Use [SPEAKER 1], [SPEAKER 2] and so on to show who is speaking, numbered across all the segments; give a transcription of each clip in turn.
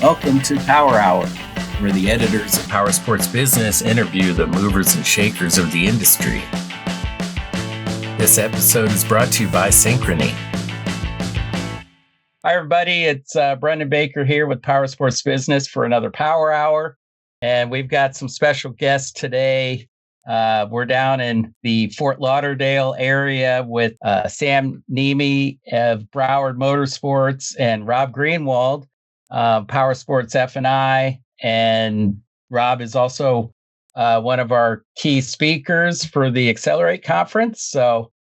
[SPEAKER 1] Welcome to Power Hour, where the editors of Powersports Business interview the movers and shakers of the industry. This episode is brought to you by Synchrony. Hi, everybody. It's Brendan Baker here with Powersports Business for another Power Hour. And we've got some special guests today. We're down in the Fort Lauderdale area with Sam Nehme of Broward Motorsports and Rob Greenwald, Powersports F&I. And Rob is also one of our key speakers for the Accelerate Conference. So,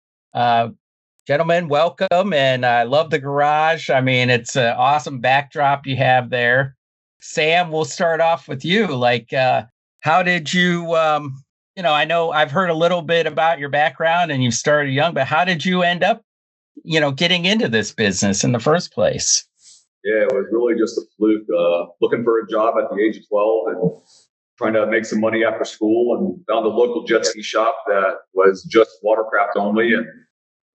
[SPEAKER 1] gentlemen, welcome. And I love the garage. I mean, it's an awesome backdrop you have there. Sam, we'll start off with you. How did you, I know I've heard a little bit about your background and you started young, but how did you end up, getting into this business in the first place?
[SPEAKER 2] Yeah, it was really just a fluke. Looking for a job at the age of 12 and trying to make some money after school, and found a local jet ski shop that was just watercraft only, and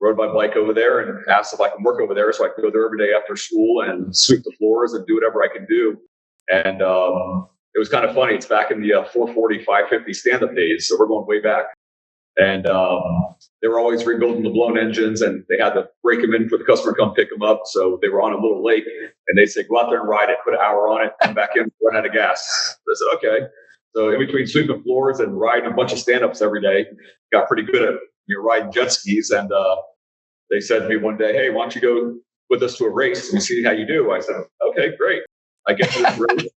[SPEAKER 2] rode my bike over there and asked if I can work over there so I could go there every day after school and sweep the floors and do whatever I can do. And it was kind of funny. It's back in the 440, 550 stand-up days, so we're going way back. And they were always rebuilding the blown engines, and they had to break them in for the customer to come pick them up. So they were on a little lake, and they said, go out there and ride it, put an hour on it, come back in, run out of gas. So I said, okay. So in between sweeping floors and riding a bunch of stand-ups every day, got pretty good at riding jet skis. And they said to me one day, hey, why don't you go with us to a race and see how you do? I said, okay, great. I get to this race.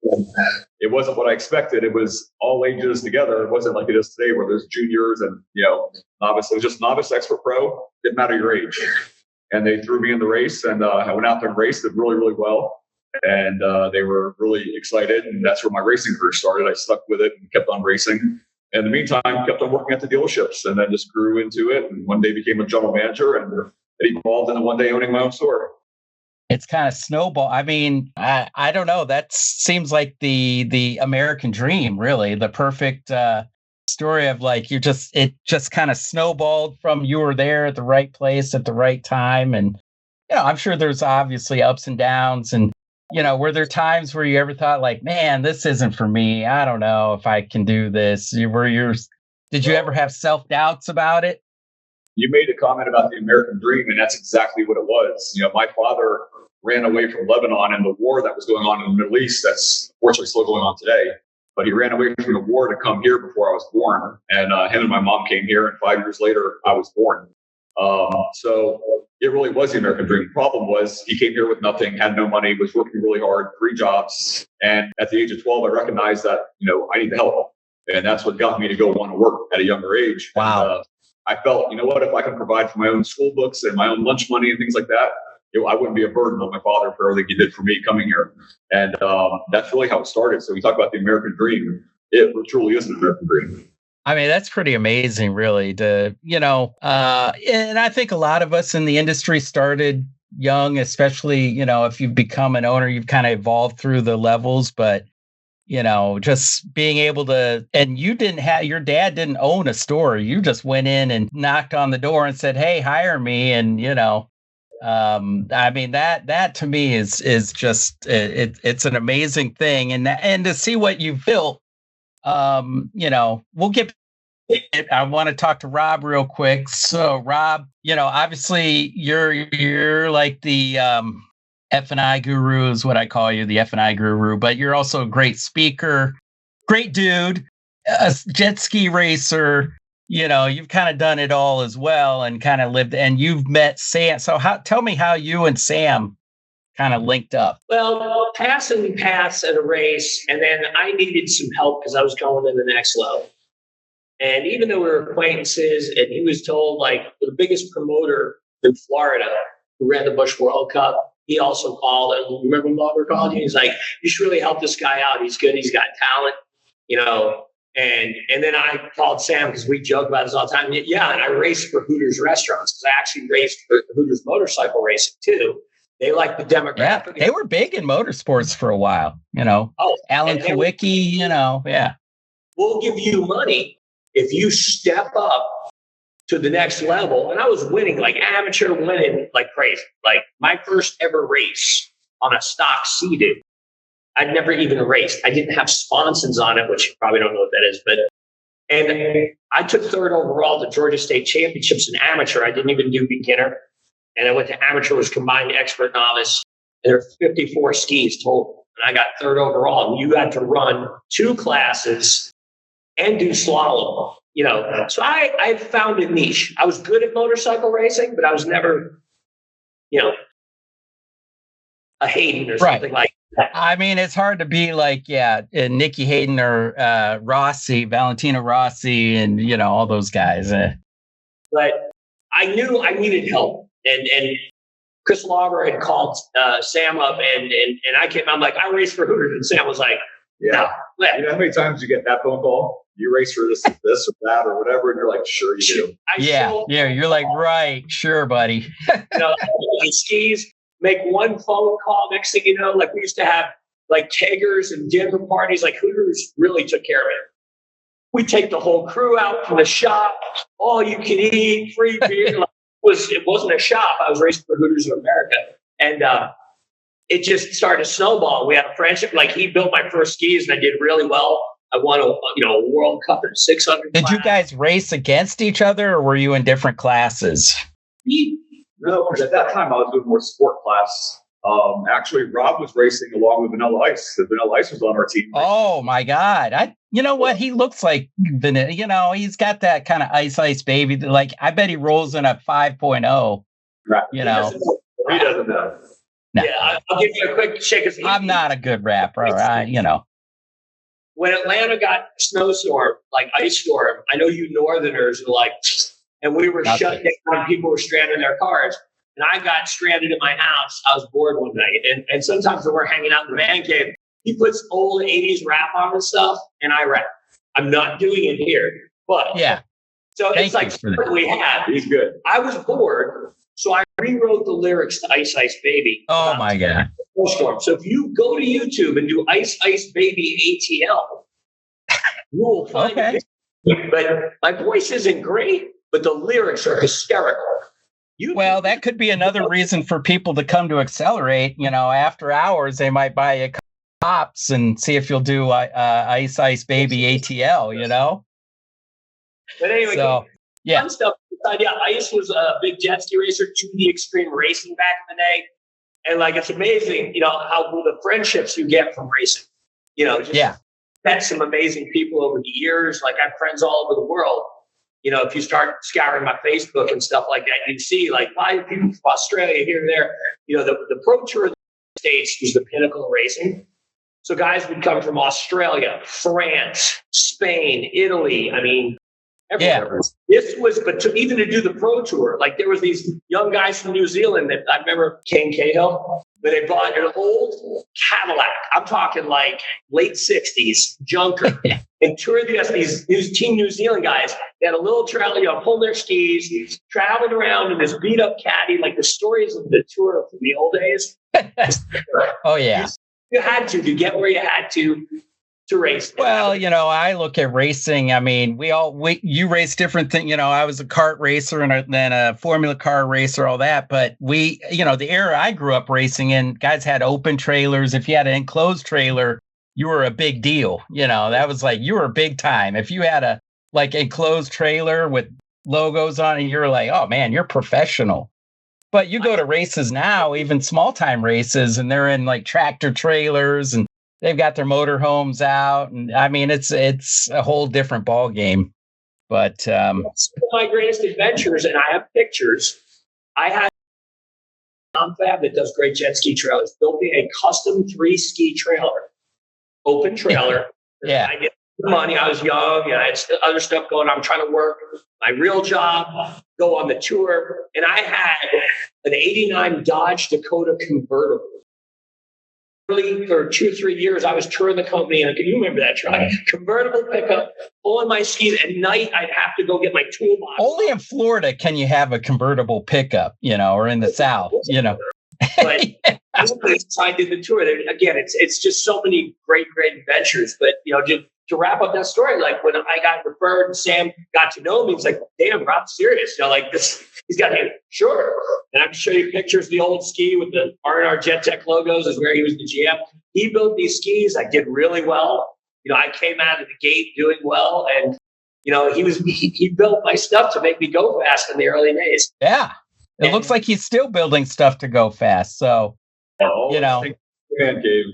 [SPEAKER 2] It wasn't what I expected. It was all ages together. It wasn't like it is today where there's juniors and, novice. It was just novice, expert, pro. Didn't matter your age. And they threw me in the race, and I went out there and raced it really, really well. And they were really excited. And that's where my racing career started. I stuck with it and kept on racing. In the meantime, kept on working at the dealerships, and then just grew into it. And one day became a general manager, and it evolved into one day owning my own store.
[SPEAKER 1] It's kind of snowball. I mean, I don't know. That seems like the American dream, really. The perfect story of it just kind of snowballed from you were there at the right place at the right time. And, I'm sure there's obviously ups and downs. And, were there times where you ever thought man, this isn't for me? I don't know if I can do this. Did you ever have self-doubts about it?
[SPEAKER 2] You made a comment about the American dream, and that's exactly what it was. My father ran away from Lebanon and the war that was going on in the Middle East. That's unfortunately still going on today. But he ran away from the war to come here before I was born. And him and my mom came here, and 5 years later, I was born. So it really was the American dream. The problem was he came here with nothing, had no money, was working really hard, 3 jobs. And at the age of 12, I recognized that, I need the help. And that's what got me to go want to work at a younger age.
[SPEAKER 1] Wow.
[SPEAKER 2] And, I felt, if I can provide for my own school books and my own lunch money and things like that, I wouldn't be a burden on my father for everything he did for me coming here. And that's really how it started. So we talk about the American dream. It truly is an American dream.
[SPEAKER 1] I mean, that's pretty amazing, really, and I think a lot of us in the industry started young, especially, if you've become an owner, you've kind of evolved through the levels, but just being able to, and your dad didn't own a store. You just went in and knocked on the door and said, hey, hire me. And, I mean, that to me is just, it's an amazing thing. And to see what you've built, we'll get, I want to talk to Rob real quick. So Rob, obviously you're like the, F&I guru is what I call you, the F&I guru, but you're also a great speaker, great dude, a jet ski racer. You've kind of done it all as well and kind of lived, and you've met Sam. So tell me how you and Sam kind of linked up.
[SPEAKER 3] Well, we passed at a race, and then I needed some help because I was going to the next level. And even though we were acquaintances, and he was told the biggest promoter in Florida who ran the Busch World Cup, he also called, and remember Lover called you? He's like, you should really help this guy out. He's good. He's got talent, And then I called Sam because we joke about this all the time. Yeah, and I raced for Hooters restaurants because I actually raced for Hooters motorcycle racing too. They like the demographic.
[SPEAKER 1] Yeah, they were big in motorsports for a while, Alan Kowicki, yeah.
[SPEAKER 3] We'll give you money if you step up to the next level. And I was winning, amateur winning like crazy. Like my first ever race on a stock Sea-Doo, I'd never even raced. I didn't have sponsons on it, which you probably don't know what that is, and I took third overall to Georgia State Championships in amateur. I didn't even do beginner. And I went to amateur, was combined expert novice. And there are 54 skis total. And I got third overall. And you had to run 2 classes and do slalom. So I found a niche. I was good at motorcycle racing, but I was never, a Hayden or something like that.
[SPEAKER 1] I mean, it's hard to be like, Nikki Hayden or Valentino Rossi, and all those guys.
[SPEAKER 3] But I knew I needed help, and Chris Lauber had called Sam up, and I'm like, I race for Hooters, and Sam was like, no.
[SPEAKER 2] You know how many times you get that phone call? You race for this or that or whatever, and you're like, sure you do.
[SPEAKER 1] You're like, right, sure, buddy.
[SPEAKER 3] Skis. Make one phone call. Next thing you know, like we used to have like keggers and dinner parties. Like Hooters really took care of it. We take the whole crew out from the shop. All you can eat, free beer. It wasn't a shop. I was racing for Hooters of America, and it just started to snowball. We had a friendship. Like he built my first skis, and I did really well. I won a World Cup in 600.
[SPEAKER 1] Did you guys race against each other, or were you in different classes?
[SPEAKER 2] No, at that time I was doing more sport class. Actually, Rob was racing along with Vanilla Ice. Vanilla Ice was on our team.
[SPEAKER 1] Oh my God! You know what? He looks like Vanilla. He's got that kind of ice baby. Like I bet he rolls in a 5.0.
[SPEAKER 2] Right.
[SPEAKER 3] He doesn't know.
[SPEAKER 1] No.
[SPEAKER 3] Yeah, I'll give you a quick shake.
[SPEAKER 1] I'm not a good rapper.
[SPEAKER 3] When Atlanta got snowstorm, like ice storm, I know you Northerners are like. And we were shut down. People were stranded in their cars. And I got stranded in my house. I was bored one night. And sometimes when we're hanging out in the man cave, he puts old 80s rap on and stuff, and I rap. I'm not doing it here. But
[SPEAKER 1] yeah.
[SPEAKER 3] So it's like what we had.
[SPEAKER 2] He's good.
[SPEAKER 3] I was bored. So I rewrote the lyrics to Ice Ice Baby.
[SPEAKER 1] Oh, my God.
[SPEAKER 3] So if you go to YouTube and do Ice Ice Baby ATL, you will find it. But my voice isn't great. But the lyrics are hysterical.
[SPEAKER 1] Well, that could be another reason for people to come to Accelerate. After hours, they might buy a Pops and see if you'll do Ice Ice Baby ATL,
[SPEAKER 3] But anyway, fun stuff. Ice was a big jet ski racer to the extreme racing back in the day. And like, it's amazing, how the friendships you get from racing. Met some amazing people over the years. Like I have friends all over the world. If you start scouring my Facebook and stuff like that, you see like 5 people from Australia here and there. The Pro Tour of the States was the pinnacle of racing. So guys would come from Australia, France, Spain, Italy. I mean, everywhere. Yeah. This was, but even to do the Pro Tour, like there was these young guys from New Zealand that I remember Kane Cahill, but they bought an old Cadillac. I'm talking like late 60s junker. And toured these Team New Zealand guys. They had a little trailer, pulling their skis, traveling around in this beat up caddy, like the stories of the tour from the old days.
[SPEAKER 1] Oh yeah,
[SPEAKER 3] you had to get where you had to race.
[SPEAKER 1] Well, I look at racing. I mean, you race different things. I was a kart racer and then a Formula car racer, all that. But the era I grew up racing in, guys had open trailers. If you had an enclosed trailer, you were a big deal. That was like, you were big time. If you had a enclosed trailer with logos on it, you're like, oh man, you're professional. But you go to races now, even small time races, and they're in like tractor trailers and they've got their motor homes out. And I mean, it's a whole different ball game. But
[SPEAKER 3] my greatest adventures, and I have pictures. I had Confab that does great jet ski trailers, built me a custom 3-ski trailer. Open trailer.
[SPEAKER 1] Yeah.
[SPEAKER 3] I get money. I was young and I had other stuff going on. I'm trying to work my real job, go on the tour. And I had an 89 Dodge Dakota convertible. Really, for 2 or 3 years, I was touring the company. And you remember that truck? Convertible pickup, pulling my skis. At night, I'd have to go get my toolbox.
[SPEAKER 1] Only in Florida can you have a convertible pickup, or in the South,
[SPEAKER 3] But I did the tour. Again, it's just so many great adventures. But to wrap up that story, like when I got referred and Sam got to know me, he's like, "Damn, Rob's serious." Like this, he's got me. Sure, and I can show you pictures of the old ski with the R&R Jet Tech logos. Is where he was the GM. he built these skis. I did really well. I came out of the gate doing well, and he built my stuff to make me go fast in the early days.
[SPEAKER 1] Yeah, it looks like he's still building stuff to go fast. So,
[SPEAKER 2] man cave.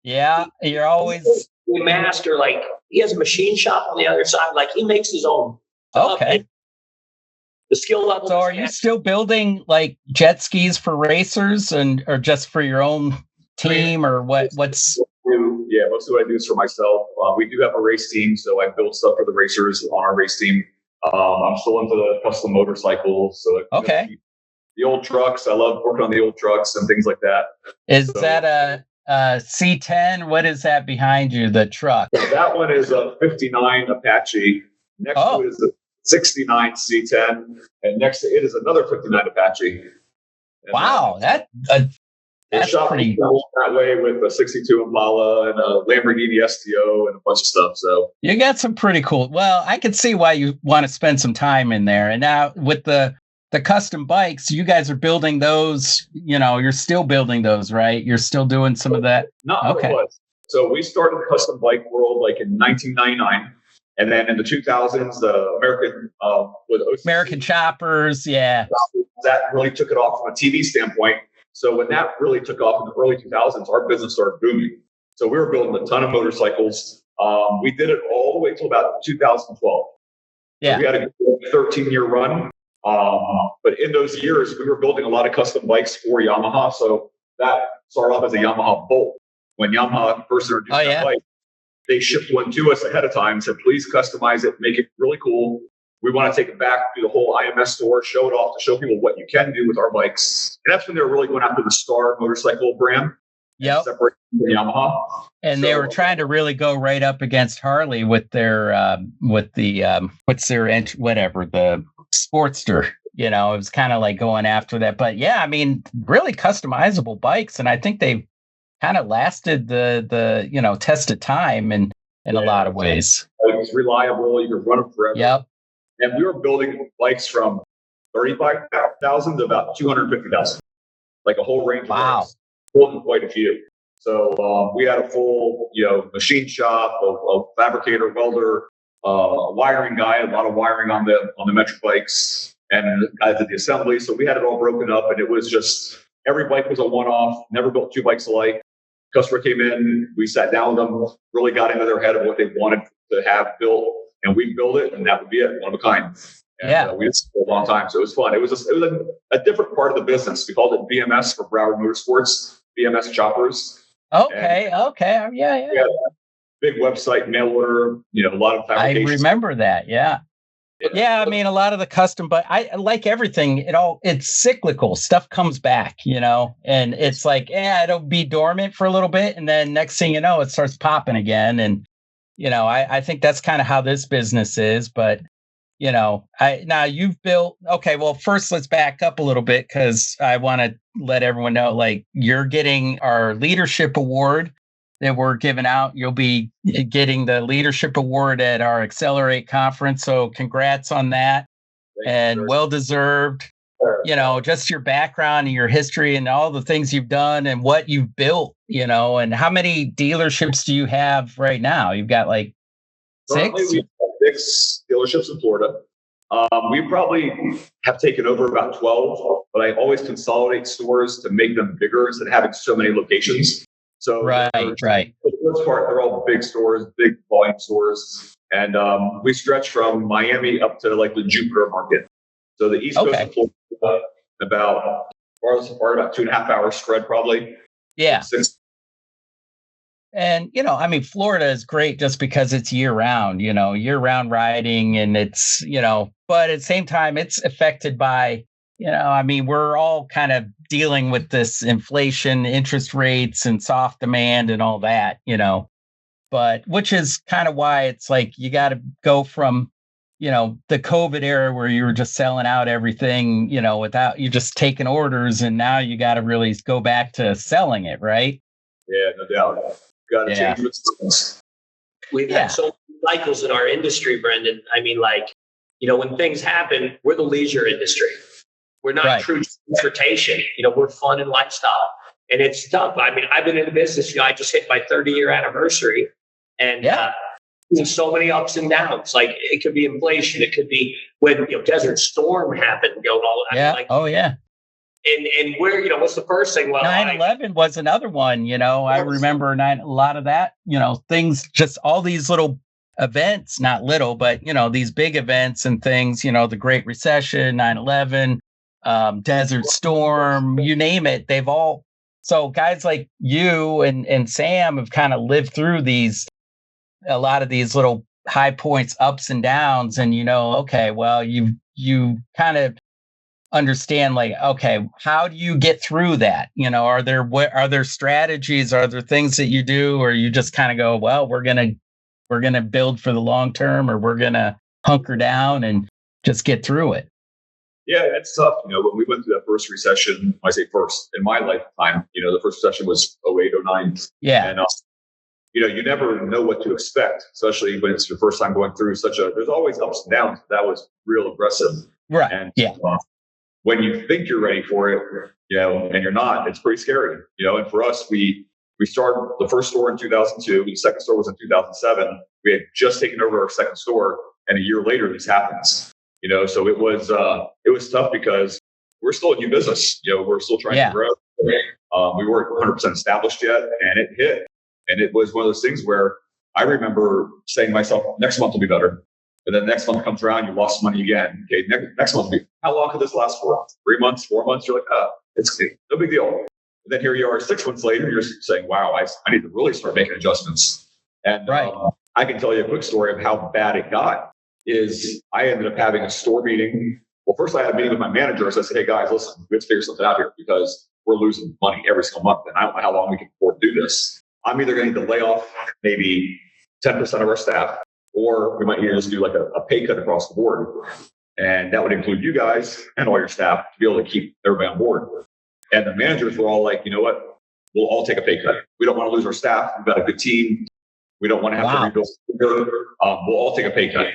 [SPEAKER 1] Yeah, you're always
[SPEAKER 3] a master. Like, he has a machine shop on the other side. Like, he makes his own.
[SPEAKER 1] Okay.
[SPEAKER 3] The skill level.
[SPEAKER 1] So are you still building like jet skis for racers or just for your own team, or what's?
[SPEAKER 2] Yeah, most of what I do is for myself. We do have a race team, so I build stuff for the racers on our race team. I'm still into the custom motorcycles. So
[SPEAKER 1] okay.
[SPEAKER 2] The old trucks. I love working on the old trucks and things like that.
[SPEAKER 1] Is that a C10? What is that behind you, the truck?
[SPEAKER 2] That one is a 59 Apache. Next to it is a 69 C10, and next to it is another 59 Apache. And
[SPEAKER 1] wow, that's pretty
[SPEAKER 2] cool. That way with a 62 Impala and a Lamborghini STO and a bunch of stuff. So
[SPEAKER 1] you got some pretty cool. Well, I can see why you want to spend some time in there. And now with the custom bikes, you guys are building those. You're still building those, right? You're still doing some of that.
[SPEAKER 2] Not what it was. So we started the custom bike world like in 1999. And then in the 2000s, the American Choppers, that really took it off from a TV standpoint. So when that really took off in the early 2000s, our business started booming. So we were building a ton of motorcycles. We did it all the way till about 2012.
[SPEAKER 1] Yeah,
[SPEAKER 2] so we had a 13-year run. But in those years, we were building a lot of custom bikes for Yamaha. So that started off as a Yamaha Bolt. When Yamaha first introduced that bike, they shipped one to us ahead of time and said, please customize it, make it really cool. We want to take it back to the whole IMS store, show it off to show people what you can do with our bikes. And that's when they were really going after the Star motorcycle brand.
[SPEAKER 1] Yep.
[SPEAKER 2] Separate from Yamaha.
[SPEAKER 1] And they were trying to really go right up against Harley with their, the Sportster. It was kind of like going after that. But yeah, I mean, really customizable bikes. And I think they've kind of lasted the test of time in a lot of ways.
[SPEAKER 2] It was reliable. You could run them forever.
[SPEAKER 1] Yep.
[SPEAKER 2] And we were building bikes from 35,000 to about 250,000, like a whole range of bikes. Building quite a few. So we had a full, machine shop, a fabricator, welder, a wiring guy, a lot of wiring on the metric bikes, and guys did the assembly. So we had it all broken up, and it was just every bike was a one-off. Never built two bikes alike. Customer came in, we sat down with them, really got into their head of what they wanted to have built, and we built it, and that would be it, one of a kind. And, we did it for a long time, so it was fun. It was a different part of the business. We called it BMS for Broward Motorsports, BMS Choppers.
[SPEAKER 1] Okay, yeah.
[SPEAKER 2] We had a big website, mail order, a lot of fabrication.
[SPEAKER 1] I remember that, yeah. Yeah, I mean, a lot of the custom, but I like everything. It's cyclical. Stuff comes back, and it's like, it'll be dormant for a little bit, and then next thing you know, it starts popping again. And I think that's kind of how this business is. But now you've built. Okay, well, first let's back up a little bit because I want to let everyone know, like, you're getting our leadership award that we're giving out. You'll be getting the leadership award at our Accelerate conference. So congrats on that. And well-deserved, just your background and your history and all the things you've done and what you've built, and how many dealerships do you have right now? You've got like 6?
[SPEAKER 2] Currently, we have 6 dealerships in Florida. We probably have taken over about 12, but I always consolidate stores to make them bigger instead of having so many locations. So
[SPEAKER 1] right.
[SPEAKER 2] For the most part, they're all big stores, big volume stores. And we stretch from Miami up to like the Jupiter market. So the East Coast of Florida, about 2.5 hours spread probably.
[SPEAKER 1] Yeah. And, Florida is great just because it's year round riding, and it's, but at the same time, it's affected by, we're all kind of dealing with this inflation, interest rates, and soft demand and all that, but which is kind of why it's like you got to go from, the COVID era where you were just selling out everything, without you just taking orders. And now you got to really go back to selling it, right?
[SPEAKER 2] Yeah, no doubt. Got to change what's business.
[SPEAKER 3] We've had so many cycles in our industry, Brendan. I mean, like, when things happen, we're the leisure industry. We're not true transportation. We're fun and lifestyle. And it's tough. I mean, I've been in the business, I just hit my 30-year anniversary, and there's so many ups and downs. Like, it could be inflation. It could be when, Desert Storm happened, and all that.
[SPEAKER 1] Yeah.
[SPEAKER 3] Like, And where, what's the first thing? Well,
[SPEAKER 1] 9/11 was another one, I remember a lot of that, things, just all these little events, not little, but, these big events and things, the Great Recession, 9/11, Desert Storm, you name it. They've all, so guys like you and Sam have kind of lived through a lot of these little high points, ups and downs. And, okay, well, you kind of understand, like, okay, how do you get through that? Are there strategies? Are there things that you do, or you just kind of go, well, we're going to build for the long term, or we're going to hunker down and just get through it?
[SPEAKER 2] Yeah, it's tough. When we went through that first recession, I say first, in my lifetime, the first recession was 08, 09.
[SPEAKER 1] Yeah.
[SPEAKER 2] And, you never know what to expect, especially when it's your first time going through there's always ups and downs. That was real aggressive.
[SPEAKER 1] Right.
[SPEAKER 2] And
[SPEAKER 1] yeah.
[SPEAKER 2] When you think you're ready for it, and you're not, it's pretty scary. And for us, we started the first store in 2002. The second store was in 2007. We had just taken over our second store, and a year later, this happens. So it was tough because we're still a new business. We're still trying to grow. We weren't 100% established yet, and it hit. And it was one of those things where I remember saying to myself, next month will be better. But then next month comes around, you lost money again. Okay, next month will be, how long could this last for? 3 months, 4 months? You're like, it's no big deal. And then here you are 6 months later, you're saying, wow, I need to really start making adjustments. And I can tell you a quick story of how bad it got. Is I ended up having a store meeting. Well, first I had a meeting with my manager. So I said, hey guys, listen, we have to figure something out here because we're losing money every single month. And I don't know how long we can afford to do this. I'm either going to need to lay off maybe 10% of our staff, or we might need to just do like a pay cut across the board. And that would include you guys and all your staff to be able to keep everybody on board. And the managers were all like, you know what? We'll all take a pay cut. We don't want to lose our staff. We've got a good team. We don't want to have to rebuild. We'll all take a pay cut.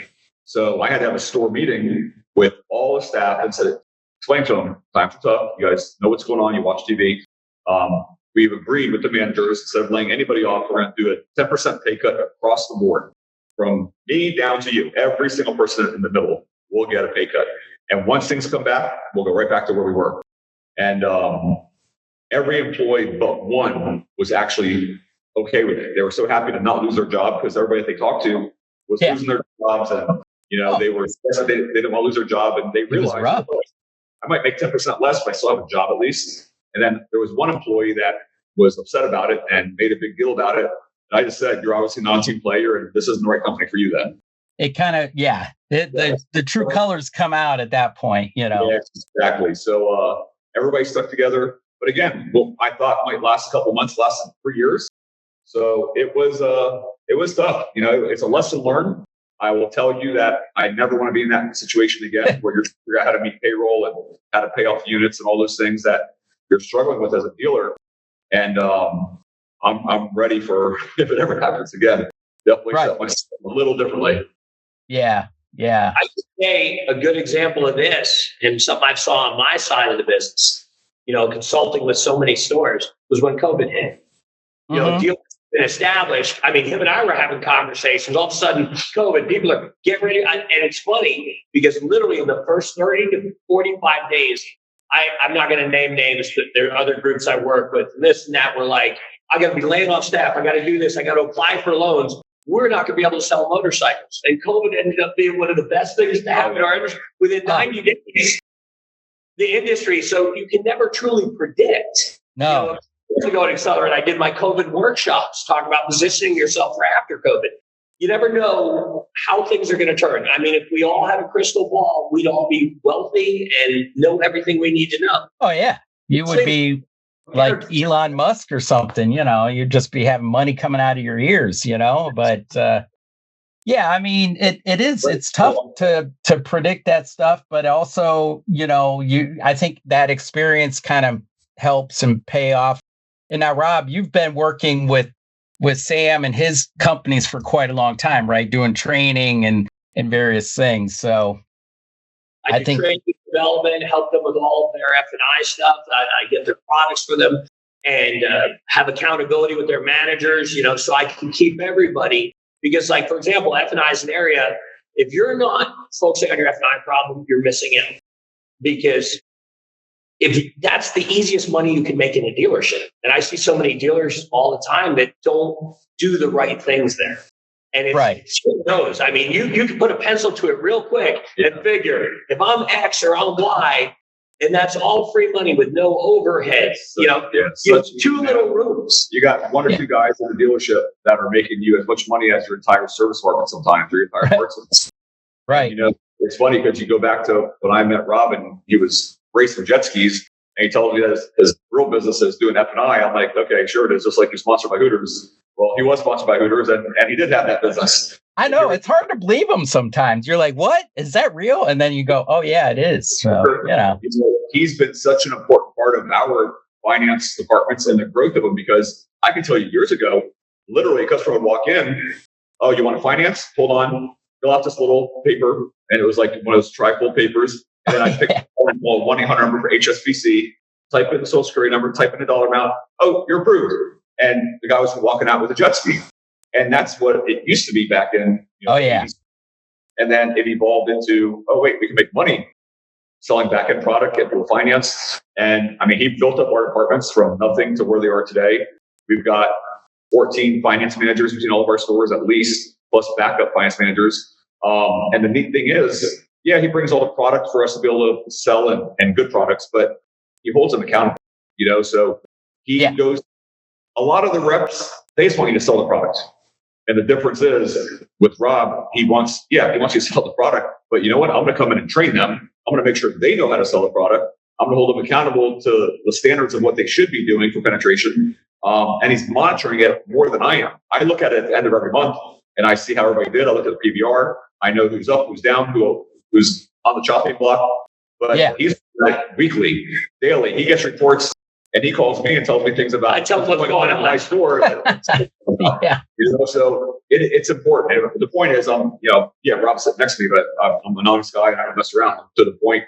[SPEAKER 2] So I had to have a store meeting with all the staff and said, explain to them, times are tough. You guys know what's going on. You watch TV. We've agreed with the managers, instead of laying anybody off, we're going to do a 10% pay cut across the board. From me down to you, every single person in the middle will get a pay cut. And once things come back, we'll go right back to where we were. And every employee but one was actually okay with it. They were so happy to not lose their job because everybody that they talked to was losing their jobs. And, they didn't want to lose their job. And they realized, I might make 10% less, but I still have a job at least. And then there was one employee that was upset about it and made a big deal about it. And I just said, you're obviously a non-team player and this isn't the right company for you then.
[SPEAKER 1] It kind of, the true colors come out at that point,
[SPEAKER 2] Yeah, exactly. So everybody stuck together. But again, I thought might last a couple months, lasted 3 years. So it was tough. It's a lesson learned. I will tell you that I never want to be in that situation again, where you're figuring out how to meet payroll and how to pay off units and all those things that you're struggling with as a dealer. And I'm ready for if it ever happens again. Definitely set myself a little differently.
[SPEAKER 1] Yeah.
[SPEAKER 3] I could say a good example of this, and something I saw on my side of the business, consulting with so many stores, was when COVID hit. Dealers been established. I mean, him and I were having conversations. All of a sudden, COVID, people are getting ready. And it's funny because literally in the first 30 to 45 days, I'm not going to name names, but there are other groups I work with, and this and that. We're like, I got to be laying off staff. I got to do this. I got to apply for loans. We're not going to be able to sell motorcycles. And COVID ended up being one of the best things to happen in our industry. Within 90 days, the industry. So you can never truly predict.
[SPEAKER 1] No.
[SPEAKER 3] To go at Accelerate, I did my COVID workshops, talk about positioning yourself for after COVID. You never know how things are going to turn. I mean, if we all had a crystal ball, we'd all be wealthy and know everything we need to know.
[SPEAKER 1] Oh, yeah. You would be like Elon Musk or something, you'd just be having money coming out of your ears, but I mean, it's tough to predict that stuff, but also, I think that experience kind of helps and pay off. And now, Rob, you've been working with Sam and his companies for quite a long time, right? Doing training and various things. So
[SPEAKER 3] I do training development, help them with all of their F&I stuff. I get their products for them. and have accountability with their managers, so I can keep everybody. Because, like, for example, F&I is an area, if you're not focusing on your F&I problem, you're missing out. Because if that's the easiest money you can make in a dealership. And I see so many dealers all the time that don't do the right things there. And it's who knows? I mean, you can put a pencil to it real quick and figure if I'm X or I'm Y, and that's all free money with no overhead. You have two little rooms.
[SPEAKER 2] You got one or two guys in the dealership that are making you as much money as your entire service department sometimes, or your entire person.
[SPEAKER 1] Right.
[SPEAKER 2] It's funny because you go back to when I met Rob and he was racing jet skis, and he told me that his real business is doing F&I. I'm like, okay, sure it is, just like you're sponsored by Hooters. Well, he was sponsored by Hooters, and he did have that business.
[SPEAKER 1] I know. It's hard to believe him sometimes. You're like, what? Is that real? And then you go, oh, yeah, it is. So,
[SPEAKER 2] He's been such an important part of our finance departments and the growth of them, because I can tell you years ago, literally a customer would walk in, oh, you want to finance? Hold on. Fill out this little paper. And it was like one of those trifold papers. And then I picked a 1-800 number for HSBC, type in the social security number, type in the dollar amount. Oh, you're approved. And the guy was walking out with a jet ski. And that's what it used to be back in. And then it evolved into, oh, wait, we can make money selling back-end product, get people finance. And I mean, he built up our departments from nothing to where they are today. We've got 14 finance managers between all of our stores, at least, plus backup finance managers. And the neat thing is, he brings all the product for us to be able to sell and good products, but he holds them accountable, so he goes, a lot of the reps, they just want you to sell the product. And the difference is with Rob, he wants you to sell the product, but you know what? I'm going to come in and train them. I'm going to make sure they know how to sell the product. I'm going to hold them accountable to the standards of what they should be doing for penetration. And he's monitoring it more than I am. I look at it at the end of every month and I see how everybody did. I look at the PVR. I know who's up, who's down, who's on the chopping block. But he's like weekly, daily. He gets reports and he calls me and tells me things about.
[SPEAKER 3] I tell him what's going on in my store.
[SPEAKER 2] So it's important. And the point is, Rob's sitting next to me, but I'm an honest guy and I don't mess around. To the point,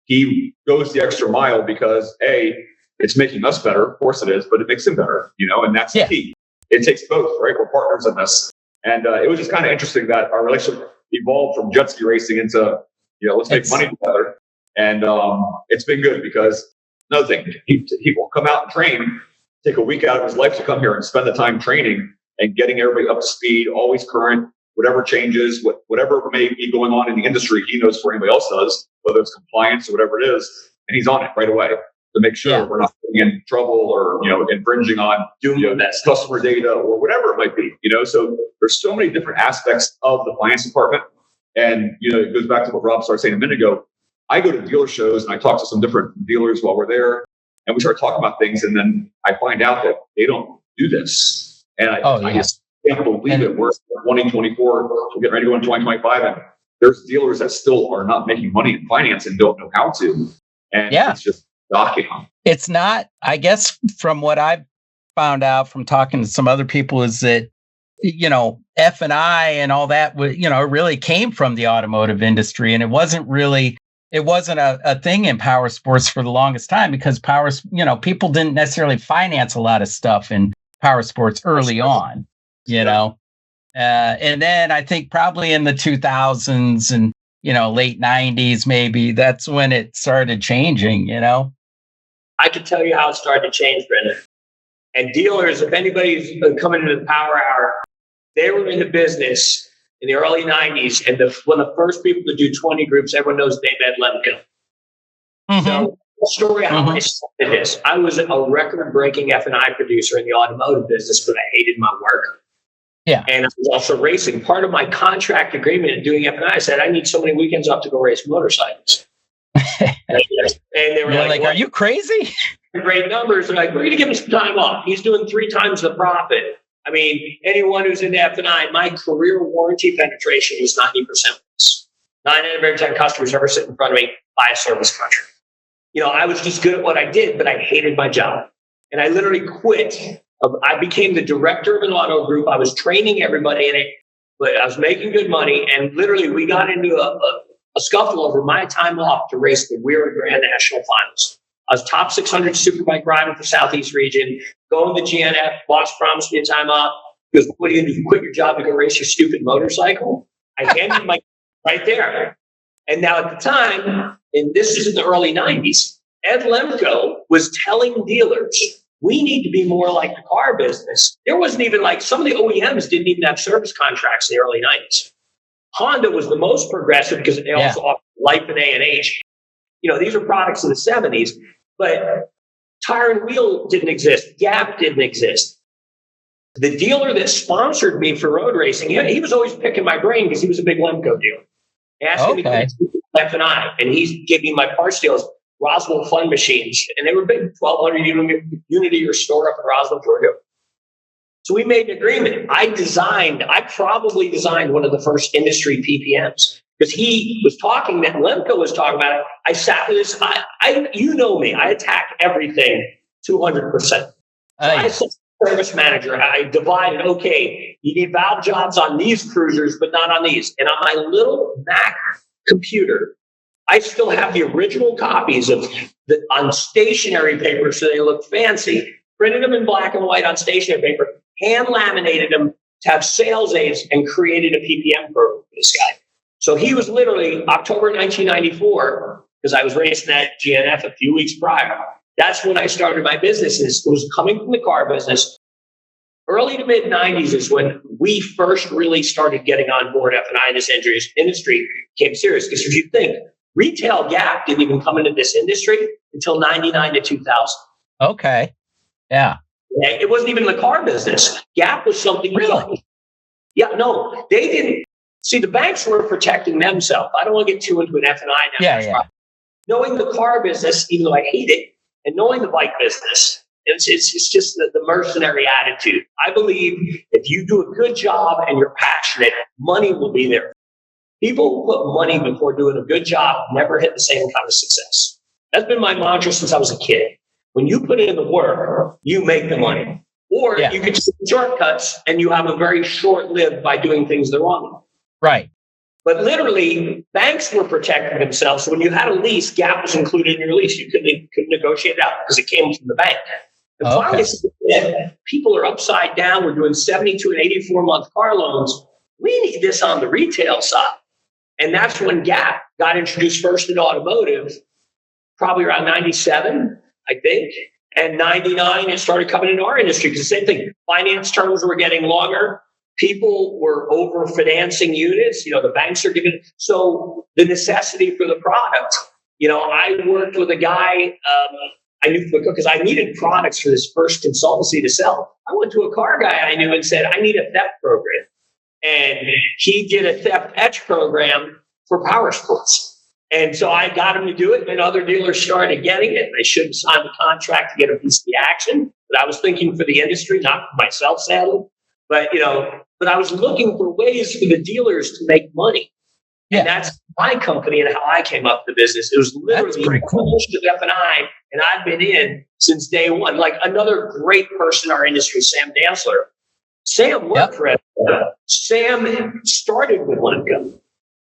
[SPEAKER 2] he goes the extra mile because it's making us better. Of course it is, but it makes him better. And that's the key. It takes both, right? We're partners in this, and it was just kind of interesting that our relationship evolved from jet ski racing into let's make money together, and it's been good because. Another thing, he will come out and train, take a week out of his life to come here and spend the time training and getting everybody up to speed, always current, whatever changes, whatever may be going on in the industry, he knows before anybody else does, whether it's compliance or whatever it is, and he's on it right away to make sure we're not getting in trouble or infringing on that customer data or whatever it might be. So there's so many different aspects of the finance department, and it goes back to what Rob started saying a minute ago. I go to dealer shows and I talk to some different dealers while we're there, and we start talking about things, and then I find out that they don't do this. And I just can't believe it. We're 2024, we're getting ready to go into 2025, and there's dealers that still are not making money in finance and don't know how to. And it's just shocking.
[SPEAKER 1] It's not, I guess, from what I've found out from talking to some other people, is that, F&I and all that, really came from the automotive industry, and it wasn't a thing in power sports for the longest time because people didn't necessarily finance a lot of stuff in power sports early on, and then I think probably in the 2000s and, late 90s, maybe that's when it started changing,
[SPEAKER 3] I can tell you how it started to change, Brendan. And dealers, if anybody's coming into the Power Hour, they were in the business in the early 90s, and one of the first people to do 20 groups, everyone knows David Lemko.
[SPEAKER 1] Mm-hmm.
[SPEAKER 3] So the story how I started this, I was a record-breaking F&I producer in the automotive business, but I hated my work.
[SPEAKER 1] Yeah.
[SPEAKER 3] And I was also racing. Part of my contract agreement in doing F&I said I need so many weekends off to go race motorcycles. And they were like,
[SPEAKER 1] are you crazy?
[SPEAKER 3] Great numbers. They're like, we're going to give him some time off. He's doing 3 times the profit. I mean, anyone who's in F&I, my career warranty penetration was 90%. 9 out of every 10 customers ever sit in front of me buy a service contract. I was just good at what I did, but I hated my job. And I literally quit. I became the director of an auto group. I was training everybody in it, but I was making good money. And literally, we got into a scuffle over my time off to race the Weir Grand National Finals. I was top 600 superbike rider for Southeast region, going to GNF, boss promised me a time off. He goes, what are you going to do? Quit your job to go race your stupid motorcycle? I handed my right there. And now at the time, and this is in the early 90s, Ed Lemko was telling dealers, we need to be more like the car business. There wasn't even like some of the OEMs didn't even have service contracts in the early 90s. Honda was the most progressive because they also offered Life and A&H. These are products of the 70s, but Tire and Wheel didn't exist. Gap didn't exist. The dealer that sponsored me for road racing, he was always picking my brain because he was a big Lemko dealer. Asking me to F&I, and he gave me my parts deals, Roswell Fun Machines, and they were big, 1,200 unit a year store up in Roswell, Georgia. So we made an agreement. I probably designed one of the first industry PPMs because he was talking, that Lemko was talking about it. I sat with this, you know me, I attack everything 200%. So I said, service manager, I divided, okay, you need valve jobs on these cruisers, but not on these. And on my little Mac computer, I still have the original copies on stationery paper so they look fancy, printed them in black and white on stationery paper, hand laminated them to have sales aids, and created a PPM program for this guy. So he was literally October 1994, because I was racing at GNF a few weeks prior. That's when I started my business. It was coming from the car business. Early to mid 90s is when we first really started getting on board F&I in this industry became serious. Because if you think, retail Gap didn't even come into this industry until 99 to 2000.
[SPEAKER 1] Okay. Yeah.
[SPEAKER 3] It wasn't even the car business. Gap was something
[SPEAKER 1] really.
[SPEAKER 3] Yeah, no, they didn't. See, the banks were protecting themselves. I don't want to get too into an F&I now.
[SPEAKER 1] Yeah.
[SPEAKER 3] Knowing the car business, even though I hate it, and knowing the bike business, it's just the mercenary attitude. I believe if you do a good job and you're passionate, money will be there. People who put money before doing a good job never hit the same kind of success. That's been my mantra since I was a kid. When you put in the work, you make the money. Or you can take shortcuts and you have a very short-lived by doing things the wrong way.
[SPEAKER 1] Right.
[SPEAKER 3] But literally, banks were protecting themselves. So when you had a lease, Gap was included in your lease. You couldn't negotiate it out because it came from the bank. And finally, people are upside down. We're doing 72 and 84-month car loans. We need this on the retail side. And that's when Gap got introduced first in automotive, probably around 97, I think. And 99, it started coming into our industry because the same thing. Finance terms were getting longer. People were over financing units. The banks are giving. So the necessity for the product. I worked with a guy I knew because I needed products for this first consultancy to sell. I went to a car guy I knew and said, I need a theft program. And he did a theft etch program for power sports. And so I got him to do it, and other dealers started getting it. I should have signed the contract to get a piece of the action, but I was thinking for the industry, not for myself, sadly. But I was looking for ways for the dealers to make money. Yeah. And that's my company and how I came up with the business. It was literally of F&I, and I've been in since day one. Like another great person in our industry, Sam Dantzler. Sam worked for F&I. Sam started with Lemko.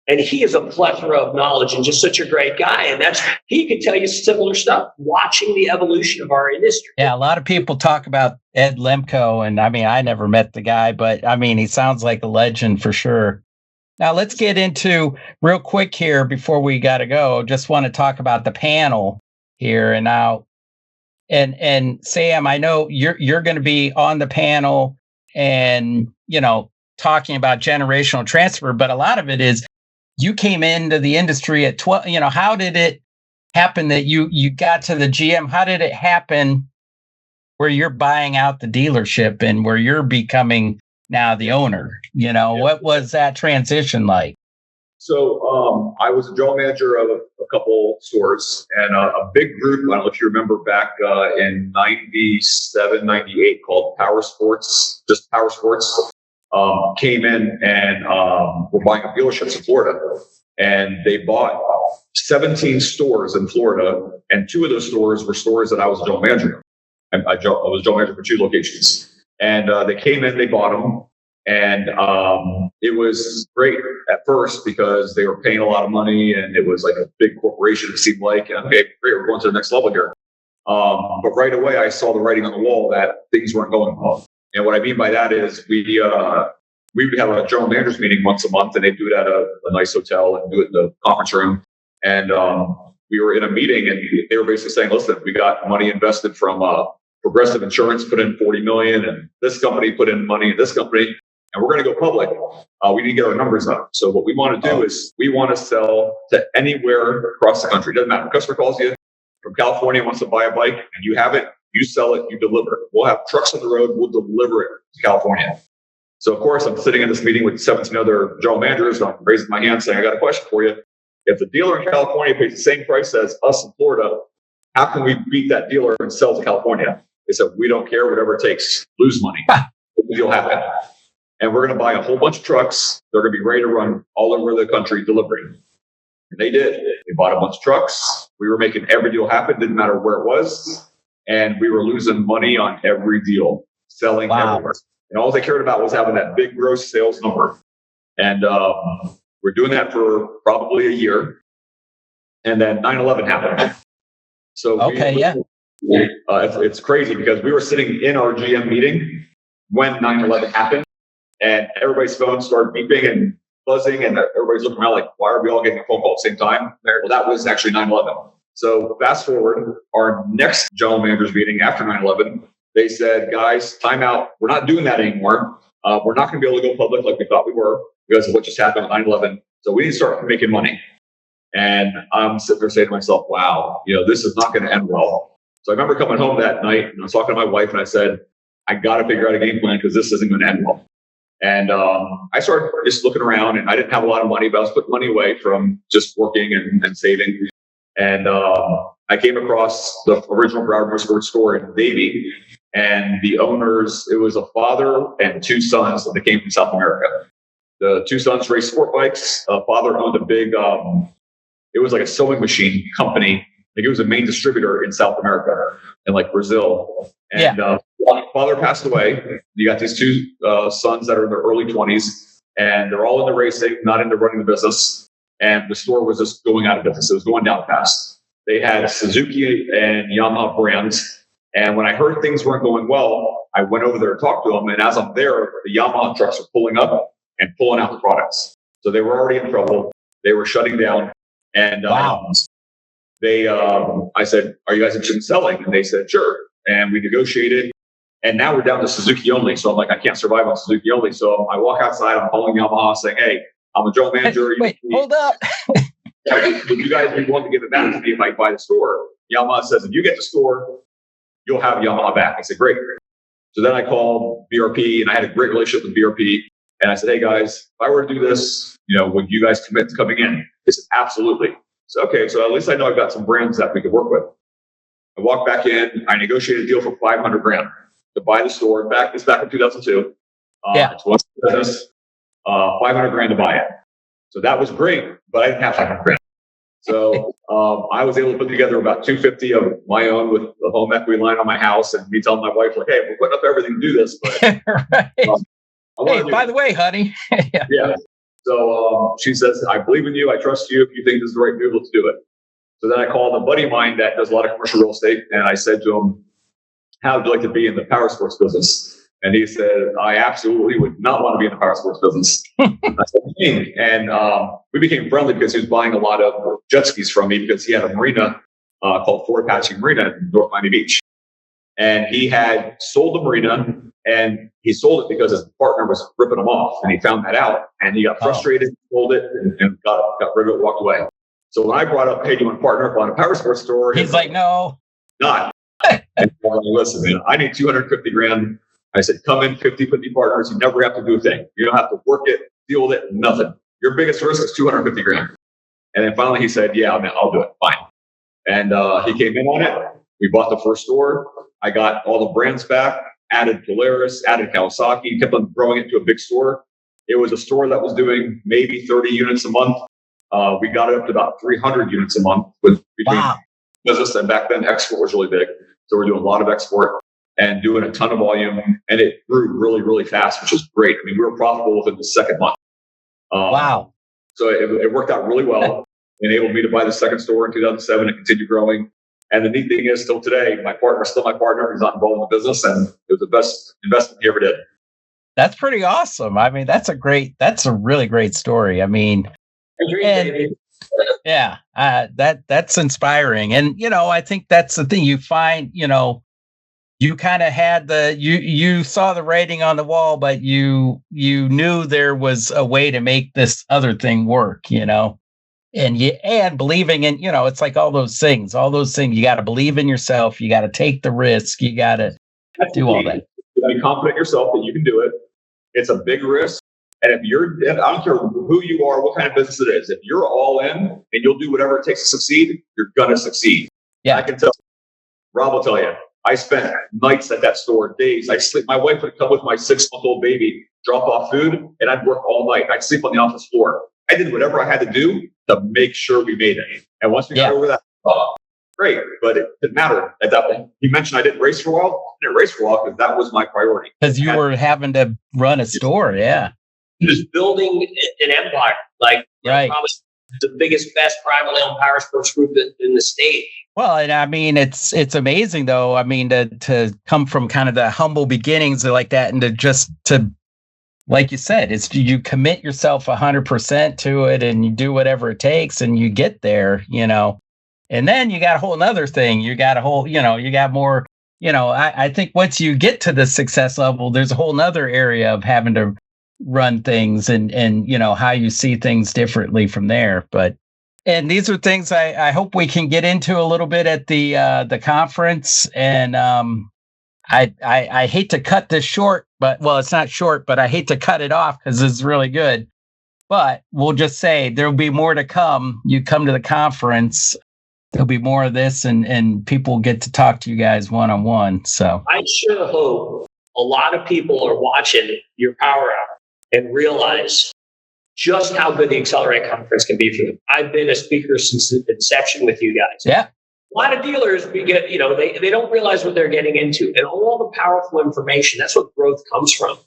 [SPEAKER 3] And he is a plethora of knowledge and just such a great guy. And he could tell you similar stuff, watching the evolution of our industry.
[SPEAKER 1] Yeah, a lot of people talk about Ed Lemko. And I never met the guy, but he sounds like a legend for sure. Now, let's get into real quick here before we got to go. Just want to talk about the panel here. And now, and Sam, I know you're going to be on the panel and, talking about generational transfer, but a lot of it is, you came into the industry at 12. How did it happen that you got to the GM? How did it happen where you're buying out the dealership and where you're becoming now the owner? What was that transition like?
[SPEAKER 2] So I was a general manager of a couple stores and a big group. I don't know if you remember back in 97, 98 called Motorsports, just Motorsports. Came in and were buying up dealerships in Florida. And they bought 17 stores in Florida. And 2 of those stores were stores that I was a general manager. And I was general manager for 2 locations. And they came in, they bought them. And it was great at first because they were paying a lot of money and it was like a big corporation, it seemed like. And okay, great, we're going to the next level here. But right away, I saw the writing on the wall that things weren't going well. And what I mean by that is we would have a general managers meeting once a month, and they do it at a nice hotel and do it in the conference room. And we were in a meeting, and they were basically saying, listen, we got money invested from Progressive Insurance, put in $40 million, and this company put in money in this company, and we're going to go public. We need to get our numbers up. So what we want to do is we want to sell to anywhere across the country. Doesn't matter. A customer calls you from California, wants to buy a bike, and you have it, you sell it, you deliver it. We'll have trucks on the road, we'll deliver it to California. So of course, I'm sitting in this meeting with 17 other general managers, and I'm raising my hand saying, I got a question for you. If the dealer in California pays the same price as us in Florida, how can we beat that dealer and sell to California? They said, we don't care, whatever it takes, lose money. The deal happen. And we're going to buy a whole bunch of trucks. They're going to be ready to run all over the country delivering. And they did. They bought a bunch of trucks. We were making every deal happen, didn't matter where it was. And we were losing money on every deal, selling everywhere. And all they cared about was having that big gross sales number. And we're doing that for probably a year. And then 9/11 happened. So it's crazy because we were sitting in our GM meeting when 9/11 happened, and everybody's phones started beeping and buzzing, and everybody's looking around like, why are we all getting a phone call at the same time? Well, that was actually 9/11. So fast forward, our next general managers meeting after 9/11, they said, guys, time out. We're not doing that anymore. We're not going to be able to go public like we thought we were because of what just happened with 9/11. So we need to start making money. And I'm sitting there saying to myself, wow, this is not going to end well. So I remember coming home that night and I was talking to my wife and I said, I got to figure out a game plan because this isn't going to end well. And I started just looking around, and I didn't have a lot of money, but I was putting money away from just working and saving. And I came across the original Broward Motorsports store in Davie, and the owners, it was a father and two sons that came from South America. The two sons raced sport bikes. Father owned a big, it was like a sewing machine company. Like it was a main distributor in South America and like Brazil. And father passed away. You got these two sons that are in their early 20s, and they're all into racing, not into running the business. And the store was just going out of business. It was going down fast. They had Suzuki and Yamaha brands. And when I heard things weren't going well, I went over there to talk to them. And as I'm there, the Yamaha trucks are pulling up and pulling out the products. So they were already in trouble. They were shutting down. And I said, are you guys interested in selling? And they said, sure. And we negotiated. And now we're down to Suzuki only. So I'm like, I can't survive on Suzuki only. So I walk outside, I'm calling Yamaha saying, hey, I'm a general manager.
[SPEAKER 1] Wait, hold up.
[SPEAKER 2] Would you guys be willing to give it back to me if I buy the store? Yamaha says, if you get the store, you'll have Yamaha back. I said, great. So then I called BRP, and I had a great relationship with BRP. And I said, hey guys, if I were to do this, would you guys commit to coming in? They said, absolutely. So, okay, so at least I know I've got some brands that we could work with. I walked back in, I negotiated a deal for $500,000 to buy the store. It's back in 2002. It's one business, $500,000 to buy it. So that was great, but I didn't have $500,000. So I was able to put together about $250,000 of my own with the home equity line on my house, and me telling my wife, like, hey, we're putting up everything to do this. But,
[SPEAKER 1] right. By the way, honey.
[SPEAKER 2] Yeah. So she says, I believe in you. I trust you. If you think this is the right move, let's do it. So then I called a buddy of mine that does a lot of commercial real estate, and I said to him, how would you like to be in the power sports business? And he said, I absolutely would not want to be in the power sports business. I said, and we became friendly because he was buying a lot of jet skis from me because he had a marina called Fort Apache Marina in North Miami Beach. And he had sold the marina, and he sold it because his partner was ripping him off. And he found that out, and he got frustrated, sold it, and got rid of it, walked away. So when I brought up, hey, do you want to partner up on a power sports store?
[SPEAKER 1] He's like, no.
[SPEAKER 2] Not. And I'm like, listen, man, I need $250,000. I said, come in 50-50 partners. You never have to do a thing. You don't have to work it, deal with it, nothing. Your biggest risk is $250,000. And then finally he said, yeah, man, I'll do it. Fine. And he came in on it. We bought the first store. I got all the brands back, added Polaris, added Kawasaki, kept on growing it to a big store. It was a store that was doing maybe 30 units a month. We got it up to about 300 units a month with between business, and back then export was really big. So we're doing a lot of export and doing a ton of volume, and it grew really, really fast, which was great. I mean, we were profitable within the second month. So it worked out really well. Enabled me to buy the second store in 2007 and continue growing. And the neat thing is, still today, my partner's still my partner. He's not involved in the business, and it was the best investment he ever did.
[SPEAKER 1] That's pretty awesome. I mean, that's a really great story. I mean, yeah, that's inspiring. And, I think that's the thing you find, you kind of had you saw the writing on the wall, but you knew there was a way to make this other thing work, and believing in, it's like all those things, you got to believe in yourself. You got to take the risk. You got to do all that.
[SPEAKER 2] Be confident in yourself that you can do it. It's a big risk. And I don't care who you are, what kind of business it is. If you're all in and you'll do whatever it takes to succeed, you're going to succeed.
[SPEAKER 1] Yeah.
[SPEAKER 2] I can tell. Rob will tell you, I spent nights at that store, days. I sleep. My wife would come with my 6-month-old baby, drop off food, and I'd work all night. I'd sleep on the office floor. I did whatever I had to do to make sure we made it. And once we got over that, great. But it didn't matter at that point. You mentioned I didn't race for a while. I didn't race for a while because that was my priority.
[SPEAKER 1] Because you were having to run a store, yeah.
[SPEAKER 3] Just building an empire, like
[SPEAKER 1] right.
[SPEAKER 3] Probably the biggest, best privately owned power sports group in the state.
[SPEAKER 1] Well, and I mean, it's amazing though. I mean, to come from kind of the humble beginnings like that, and to like you said, it's you commit yourself 100% to it, and you do whatever it takes, and you get there, And then you got a whole nother thing. You got you got more. I think once you get to the success level, there's a whole nother area of having to run things and how you see things differently from there. And these are things I hope we can get into a little bit at the conference. And I hate to cut this short, it's not short, but I hate to cut it off because it's really good. But we'll just say there'll be more to come. You come to the conference, there'll be more of this, and people get to talk to you guys one-on-one. So I
[SPEAKER 3] sure hope a lot of people are watching your Power Hour and realize just how good the Accelerate Conference can be for them. I've been a speaker since the inception with you guys.
[SPEAKER 1] Yeah.
[SPEAKER 3] A lot of dealers, they don't realize what they're getting into. And all the powerful information, that's what growth comes from.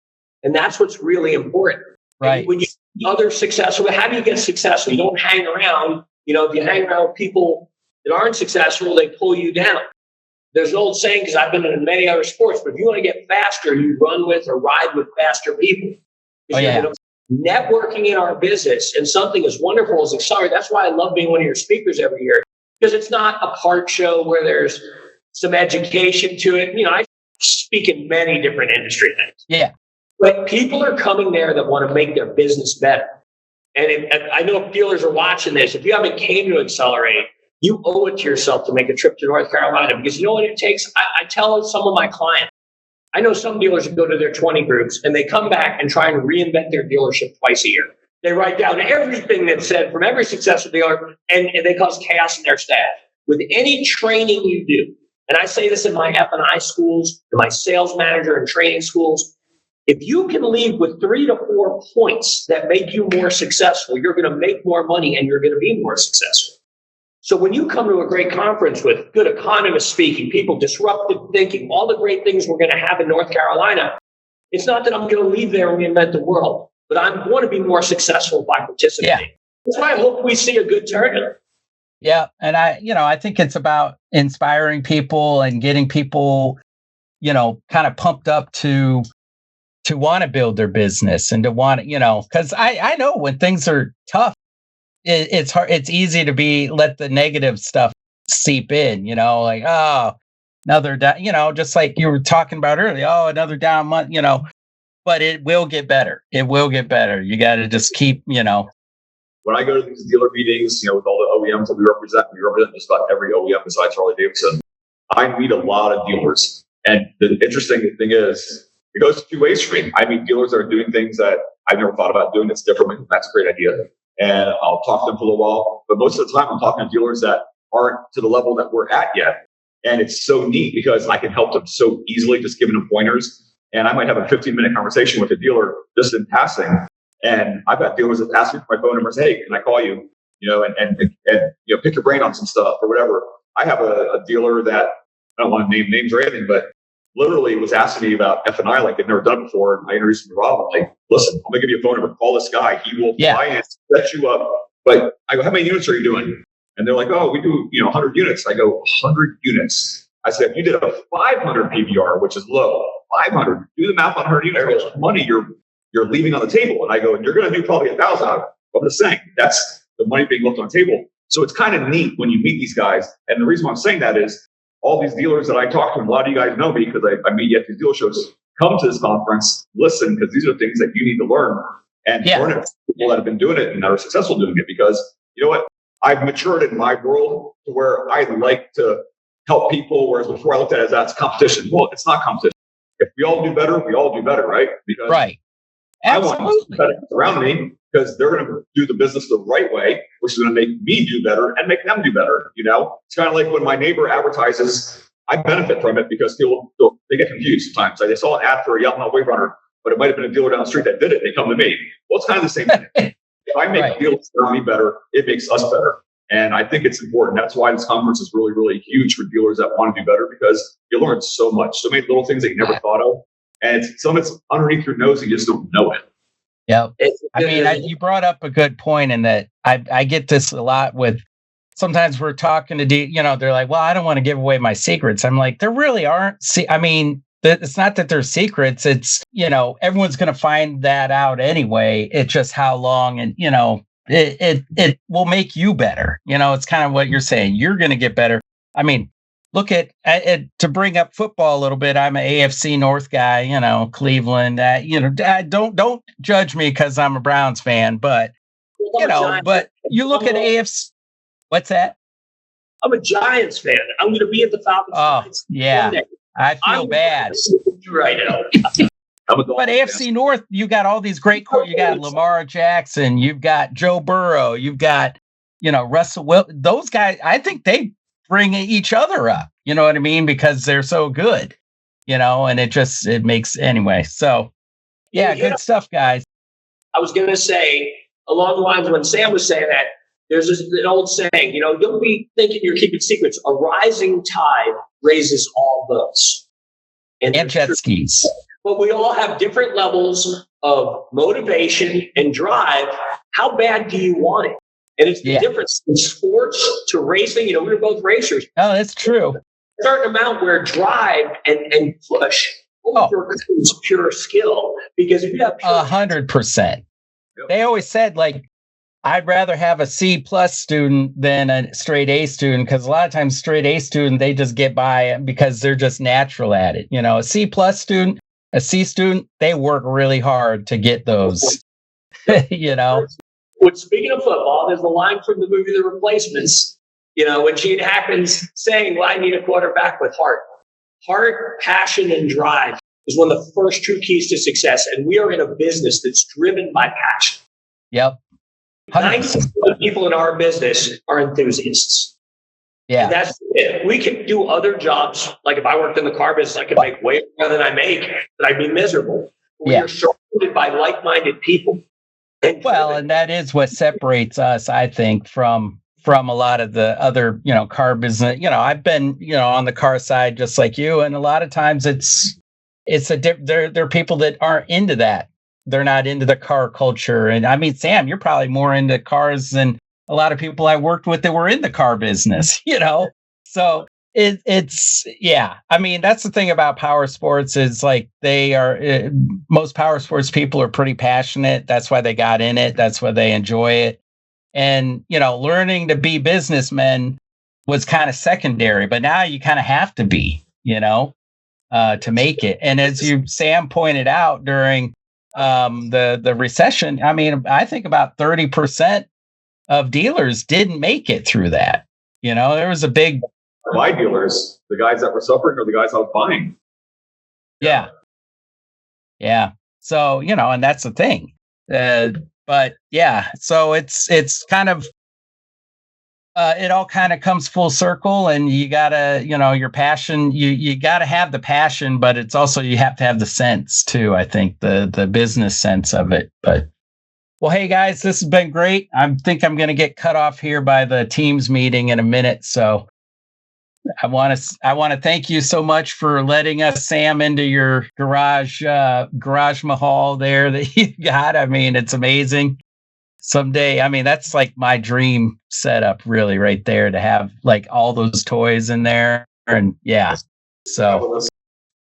[SPEAKER 3] And that's what's really important.
[SPEAKER 1] Right.
[SPEAKER 3] And when you see others successful, how do you get successful? You don't hang around. If you hang around with people that aren't successful, they pull you down. There's an old saying, because I've been in many other sports, but if you want to get faster, you run with or ride with faster people.
[SPEAKER 1] Oh, yeah.
[SPEAKER 3] Networking in our business and something as wonderful as Accelerate. That's why I love being one of your speakers every year, because it's not a part show where there's some education to it. I speak in many different industry things.
[SPEAKER 1] Yeah.
[SPEAKER 3] But people are coming there that want to make their business better. And I know if dealers are watching this, if you haven't came to Accelerate, you owe it to yourself to make a trip to North Carolina, because you know what it takes? I tell some of my clients, I know some dealers that go to their 20 groups and they come back and try and reinvent their dealership twice a year. They write down everything that's said from every successful dealer, and they cause chaos in their staff. With any training you do, and I say this in my F&I schools, in my sales manager and training schools, if you can leave with 3 to 4 points that make you more successful, you're going to make more money and you're going to be more successful. So when you come to a great conference with good economists speaking, people, disruptive thinking, all the great things we're going to have in North Carolina, it's not that I'm going to leave there and reinvent the world, but I want to be more successful by participating. Yeah. That's why I hope we see a good turnout.
[SPEAKER 1] Yeah. And I think it's about inspiring people and getting people, kind of pumped up to want to build their business and to want to, because I know when things are tough, it's hard. It's easy to let the negative stuff seep in, like, oh, another down, just like you were talking about earlier. Oh, another down month, but it will get better. It will get better. You got to just keep,
[SPEAKER 2] When I go to these dealer meetings, with all the OEMs that we represent just about every OEM besides Harley Davidson. I meet a lot of dealers. And the interesting thing is, it goes 2 ways for me. I meet dealers that are doing things that I've never thought about doing that's different. That's a great idea. And I'll talk to them for a little while. But most of the time, I'm talking to dealers that aren't to the level that we're at yet. And it's so neat because I can help them so easily, just giving them pointers. And I might have a 15-minute conversation with a dealer just in passing. And I've got dealers that ask me for my phone number and say, hey, can I call you? And pick your brain on some stuff or whatever. I have a dealer that, I don't want to name names or anything, but literally was asking me about F&I like they'd never done before. And I introduced him to Rob. I'm like, listen, I'm going to give you a phone number. Call this guy. He will fly and set you up. But I go, how many units are you doing? And they're like, oh, we do, 100 units. I go, 100 units. I said, if you did a 500 PVR, which is low, 500, do the math on 100 units, how much money you're leaving on the table. And I go, and you're going to do probably 1,000 out of it. I'm just saying, that's the money being left on the table. So it's kind of neat when you meet these guys. And the reason why I'm saying that is all these dealers that I talk to, and a lot of you guys know me because I meet you at these dealer shows, come to this conference, listen, because these are things that you need to learn and learn it from people that have been doing it and that are successful doing it. Because you know what? I've matured in my world to where I like to help people, whereas before I looked at it as that's competition. Well, it's not competition. If we all do better, we all do better, right? Because I want people around me because they're going to do the business the right way, which is going to make me do better and make them do better. It's kind of like when my neighbor advertises, I benefit from it because people, they get confused sometimes. Like they saw an ad for a Yamaha wave runner, but it might have been a dealer down the street that did it. They come to me. Well, it's kind of the same thing. If I make dealers around me better, it makes us better. And I think it's important. That's why this conference is really, really huge for dealers that want to do better because you learn so much, so many little things that you never thought of. And some of it's underneath your nose and you just don't know it.
[SPEAKER 1] Yeah. You brought up a good point in that I get this a lot with, sometimes we're talking to, they're like, well, I don't want to give away my secrets. I'm like, there really aren't. It's not that they're secrets. It's, everyone's going to find that out anyway. It's just how long and, it will make you better. It's kind of what you're saying. You're going to get better. I mean, look at to bring up football a little bit. I'm an AFC North guy, Cleveland. Don't judge me because I'm a Browns fan, but but you look at AFC. What's that?
[SPEAKER 3] I'm a Giants fan. I'm going to be at the Falcons.
[SPEAKER 1] Oh, yeah. I feel bad
[SPEAKER 3] right now.
[SPEAKER 1] But AFC North, you got all these great you got Lamar Jackson, you've got Joe Burrow, you've got Russell Wilson. Those guys, I think they bring each other up. You know what I mean? Because they're so good. And it makes anyway. So good stuff, guys. I
[SPEAKER 3] was going to say along the lines when Sam was saying that. There's an old saying, don't be thinking you're keeping secrets. A rising tide raises all boats.
[SPEAKER 1] And jet skis.
[SPEAKER 3] But we all have different levels of motivation and drive. How bad do you want it? And it's the difference in sports to racing. We're both racers.
[SPEAKER 1] Oh, that's true.
[SPEAKER 3] A certain amount where drive and push overcomes pure skill. Because if you have
[SPEAKER 1] 100%. They always said, I'd rather have a C+ student than a straight A student because a lot of times straight A student, they just get by because they're just natural at it. A C+ student, a C student, they work really hard to get those,
[SPEAKER 3] Well, speaking of football, there's the line from the movie The Replacements, when Gene Hackman's saying, well, I need a quarterback with heart. Heart, passion, and drive is one of the first true keys to success. And we are in a business that's driven by passion.
[SPEAKER 1] Yep.
[SPEAKER 3] 90% of people in our business are enthusiasts.
[SPEAKER 1] Yeah.
[SPEAKER 3] And that's it. We can do other jobs. Like if I worked in the car business, I could make way more than I make, but I'd be miserable. We are surrounded by like-minded people. And
[SPEAKER 1] that is what separates us, I think, from a lot of the other, car business. I've been, on the car side just like you. And a lot of times they're people that aren't into that. They're not into the car culture. And I mean, Sam, you're probably more into cars than a lot of people I worked with that were in the car business, So it's I mean, that's the thing about power sports is most power sports people are pretty passionate. That's why they got in it. That's why they enjoy it. And, learning to be businessmen was kind of secondary, but now you kind of have to be, to make it. And as Sam pointed out during the recession, I mean, I think about 30% of dealers didn't make it through that. There was a big.
[SPEAKER 2] My dealers, the guys that were suffering or the guys I was buying.
[SPEAKER 1] Yeah. Yeah. So, and that's the thing. But yeah, so it's kind of, it all kind of comes full circle and you gotta, your passion, you gotta have the passion, but it's also, you have to have the sense too. I think the business sense of it, but well, hey guys, this has been great. I think I'm going to get cut off here by the Teams meeting in a minute. So I want to thank you so much for letting us, Sam, into your garage mahal there that you got. I mean, it's amazing. someday, I mean, that's like my dream setup really right there, to have like all those toys in there. And yeah, so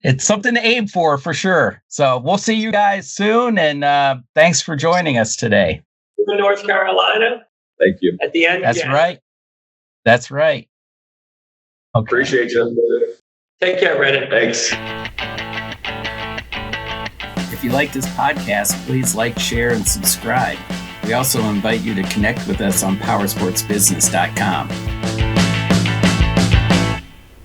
[SPEAKER 1] it's something to aim for sure. So we'll see you guys soon. And thanks for joining us today.
[SPEAKER 3] North Carolina.
[SPEAKER 2] Thank you.
[SPEAKER 3] At the end.
[SPEAKER 1] That's right. That's right. Okay.
[SPEAKER 2] Appreciate you.
[SPEAKER 3] Take care, Brennan.
[SPEAKER 2] Thanks.
[SPEAKER 1] If you like this podcast, please like, share, and subscribe. We also invite you to connect with us on powersportsbusiness.com.